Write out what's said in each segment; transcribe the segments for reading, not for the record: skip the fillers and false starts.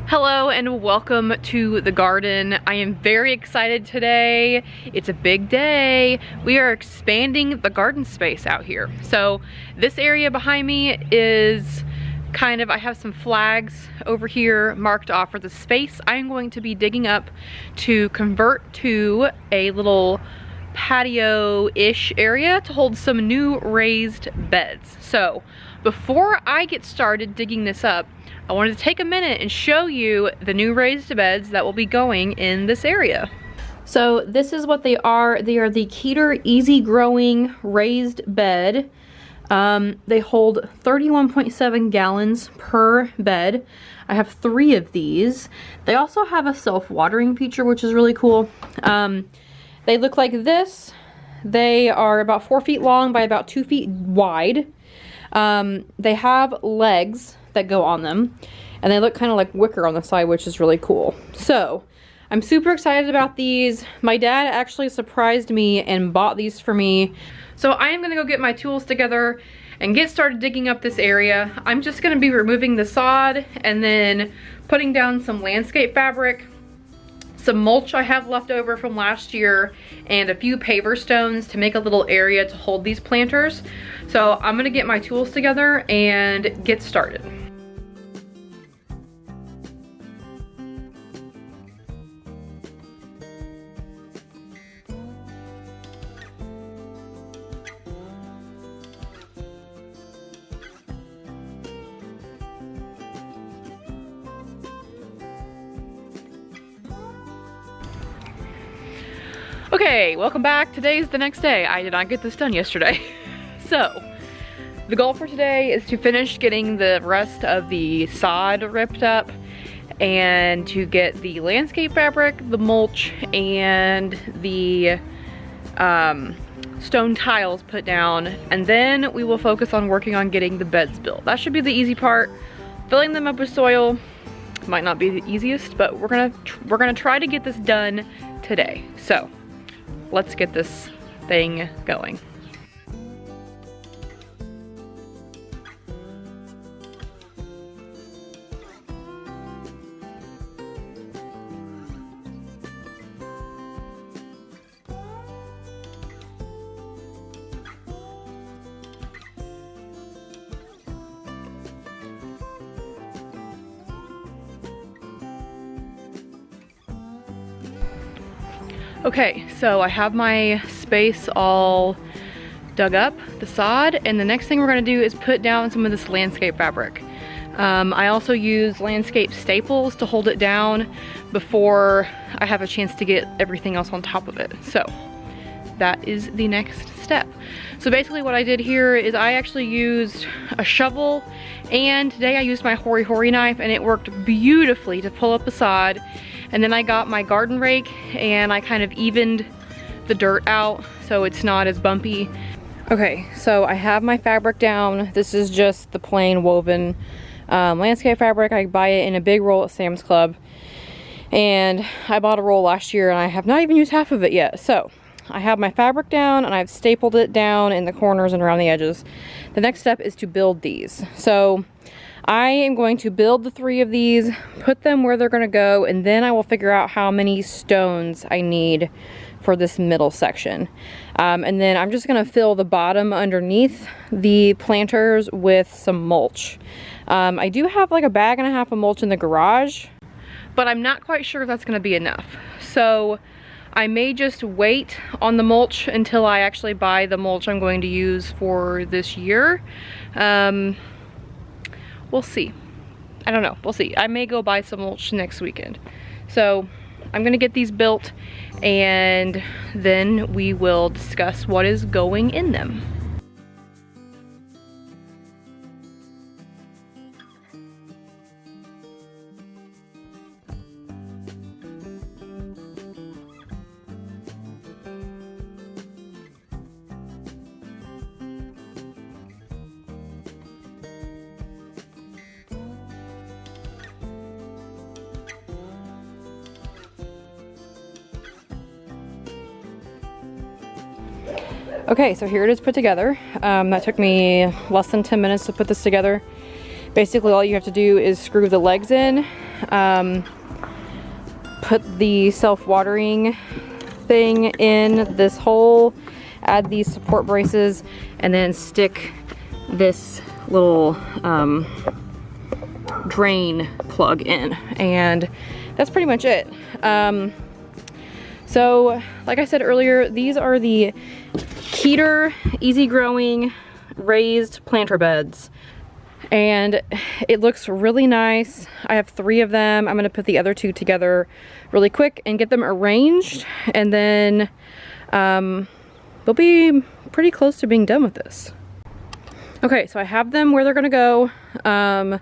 Hello and welcome to the garden. I am very excited today. It's a big day. We are expanding the garden space out here. So this area behind me is kind of, I have some flags over here marked off for the space I'm going to be digging up to convert to a little patio-ish area to hold some new raised beds. So before I get started digging this up, I wanted to take a minute and show you the new raised beds that will be going in this area. So this is what they are. They are the Keter Easy Growing raised bed. They hold 31.7 gallons per bed. I have 3 of these. They also have a self-watering feature, which is really cool. They look like this. They are about 4 feet long by about 2 feet wide. They have legs that go on them, and they look kind of like wicker on the side, which is really cool. So I'm super excited about these. My dad actually surprised me and bought these for me. So I am gonna go get my tools together and get started digging up this area. I'm just gonna be removing the sod and then putting down some landscape fabric, some mulch I have left over from last year, and a few paver stones to make a little area to hold these planters. So I'm gonna get my tools together and get started. Okay, welcome back. Today's the next day. I did not get this done yesterday. So, the goal for today is to finish getting the rest of the sod ripped up and to get the landscape fabric, the mulch, and the stone tiles put down, and then we will focus on working on getting the beds built. That should be the easy part. Filling them up with soil might not be the easiest, but we're gonna try to get this done today. So, let's get this thing going. Okay, so I have my space all dug up, the sod, and the next thing we're gonna do is put down some of this landscape fabric. I also use landscape staples to hold it down before I have a chance to get everything else on top of it. So that is the next step. So basically what I did here is I actually used a shovel, and today I used my hory knife, and it worked beautifully to pull up the sod. And then I got my garden rake and I kind of evened the dirt out so it's not as bumpy. Okay, so I have my fabric down. This is just the plain woven landscape fabric. I buy it in a big roll at Sam's Club. And I bought a roll last year and I have not even used half of it yet. So I have my fabric down and I've stapled it down in the corners and around the edges. The next step is to build these. So I am going to build the 3 of these, put them where they're gonna go, and then I will figure out how many stones I need for this middle section. And then I'm just gonna fill the bottom underneath the planters with some mulch. I do have like a bag and a half of mulch in the garage, but I'm not quite sure if that's gonna be enough. So I may just wait on the mulch until I actually buy the mulch I'm going to use for this year. We'll see. I don't know, we'll see. I may go buy some mulch next weekend. So I'm gonna get these built and then we will discuss what is going in them. Okay, so here it is put together. That took me less than 10 minutes to put this together. Basically all you have to do is screw the legs in, put the self-watering thing in this hole, add these support braces, and then stick this little drain plug in, and that's pretty much it. So like I said earlier, these are the Keter Easy Growing raised planter beds, and it looks really nice. I have 3 of them. I'm gonna put the other 2 together really quick and get them arranged, and then they'll be pretty close to being done with this. Okay, so I have them where they're gonna go. I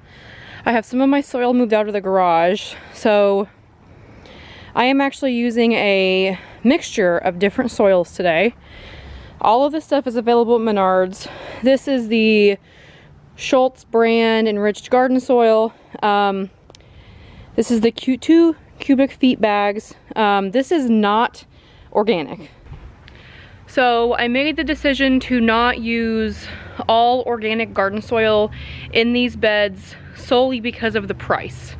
have some of my soil moved out of the garage, so I am actually using a mixture of different soils today. All of this stuff is available at Menards. This is the Schultz brand enriched garden soil. This is the 2 cubic feet bags. This is not organic. So I made the decision to not use all organic garden soil in these beds solely because of the price.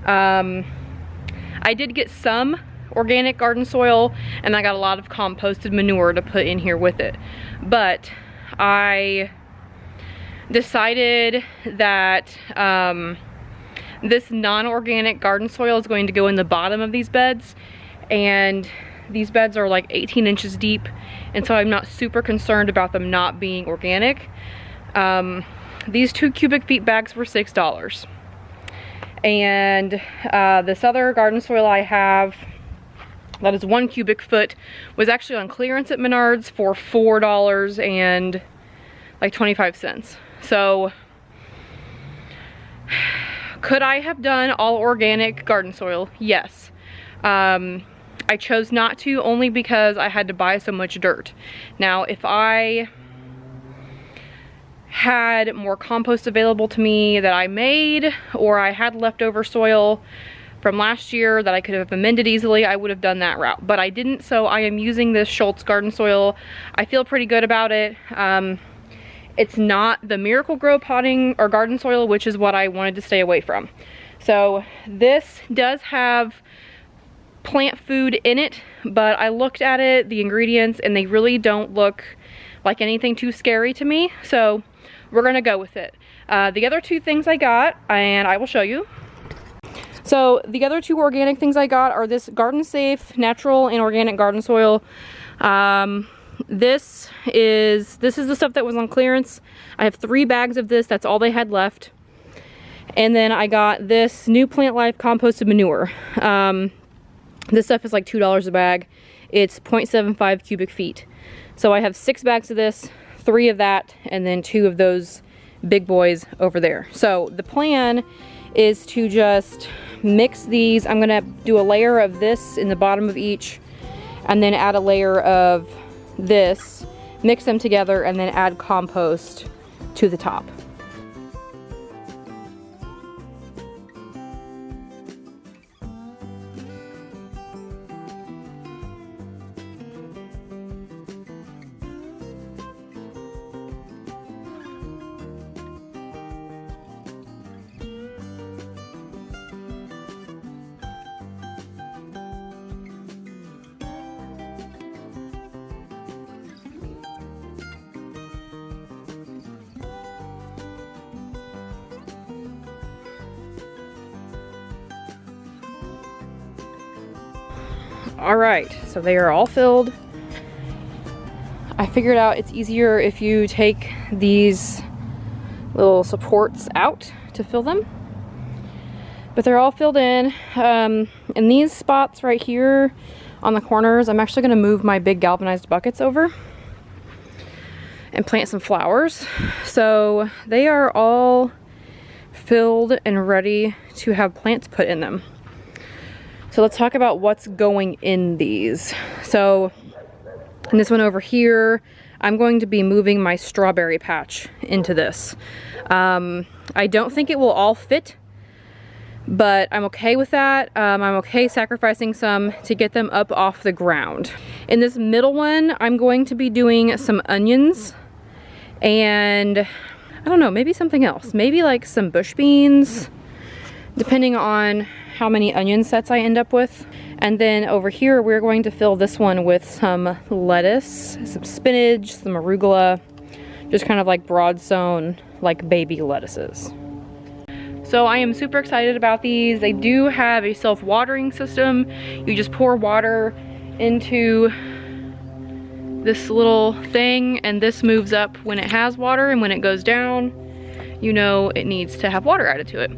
I did get some organic garden soil, and I got a lot of composted manure to put in here with it. But I decided that this non-organic garden soil is going to go in the bottom of these beds, and these beds are like 18 inches deep, and so I'm not super concerned about them not being organic. These 2 cubic feet bags were $6. And this other garden soil I have, that is 1 cubic foot, was actually on clearance at Menards for $4 and like 25 cents. So could I have done all organic garden soil? Yes. I chose not to, only because I had to buy so much dirt. Now, if I had more compost available to me that I made, or I had leftover soil from last year that I could have amended easily, I would have done that route, but I didn't. So I am using this Schultz garden soil. I feel pretty good about it. It's not the Miracle Grow potting or garden soil, which is what I wanted to stay away from. So this does have plant food in it, but I looked at it, the ingredients, and they really don't look like anything too scary to me. So we're gonna go with it. The other 2 things I got, and I will show you. So the other 2 organic things I got are this Garden Safe natural and organic garden soil. This is the stuff that was on clearance. I have 3 bags of this. That's all they had left. And then I got this New Plant Life composted manure. This stuff is like $2 a bag. It's 0.75 cubic feet. So I have 6 bags of this, 3 of that, and then 2 of those big boys over there. So the plan is to just mix these. I'm gonna do a layer of this in the bottom of each, and then add a layer of this, mix them together, and then add compost to the top. All right, so they are all filled. I figured out it's easier if you take these little supports out to fill them. But they're all filled in. In these spots right here on the corners, I'm actually gonna move my big galvanized buckets over and plant some flowers. So they are all filled and ready to have plants put in them. So let's talk about what's going in these. So in this one over here, I'm going to be moving my strawberry patch into this. I don't think it will all fit, but I'm okay with that. I'm okay sacrificing some to get them up off the ground. In this middle one, I'm going to be doing some onions and I don't know, maybe something else. Maybe like some bush beans. depending on how many onion sets I end up with. And then over here, we're going to fill this one with some lettuce, some spinach, some arugula, just kind of like broad sown, like baby lettuces. So I am super excited about these. They do have a self-watering system. You just pour water into this little thing and this moves up when it has water, and when it goes down, you know it needs to have water added to it.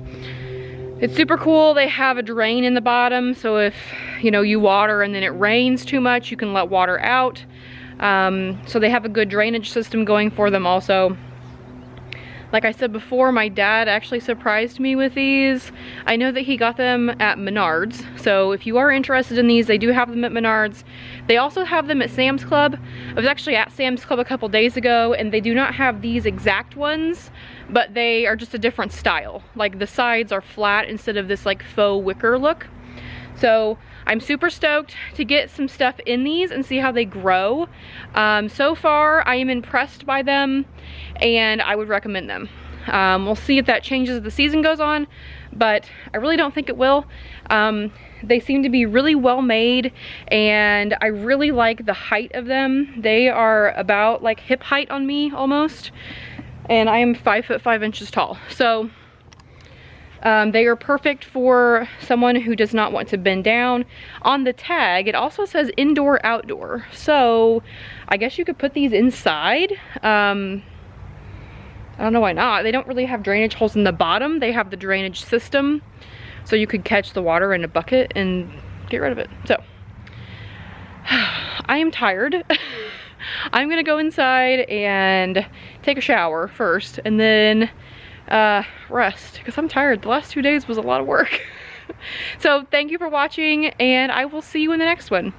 It's super cool. They have a drain in the bottom, so if you know you water and then it rains too much, you can let water out. So they have a good drainage system going for them also. Like I said before, my dad actually surprised me with these. I know that he got them at Menards, so if you are interested in these, they do have them at Menards. They also have them at Sam's Club. I was actually at Sam's Club a couple days ago, and they do not have these exact ones, but they are just a different style. Like the sides are flat instead of this like faux wicker look. So I'm super stoked to get some stuff in these and see how they grow. So far, I am impressed by them and I would recommend them. We'll see if that changes as the season goes on, but I really don't think it will. They seem to be really well made and I really like the height of them. They are about like hip height on me almost, and I am 5'5" tall. So they are perfect for someone who does not want to bend down. On the tag, it also says indoor, outdoor. So I guess you could put these inside. I don't know why not. They don't really have drainage holes in the bottom. They have the drainage system. So you could catch the water in a bucket and get rid of it. So I am tired. I'm gonna go inside and take a shower first and then rest because I'm tired. The last 2 days was a lot of work. So thank you for watching and I will see you in the next one.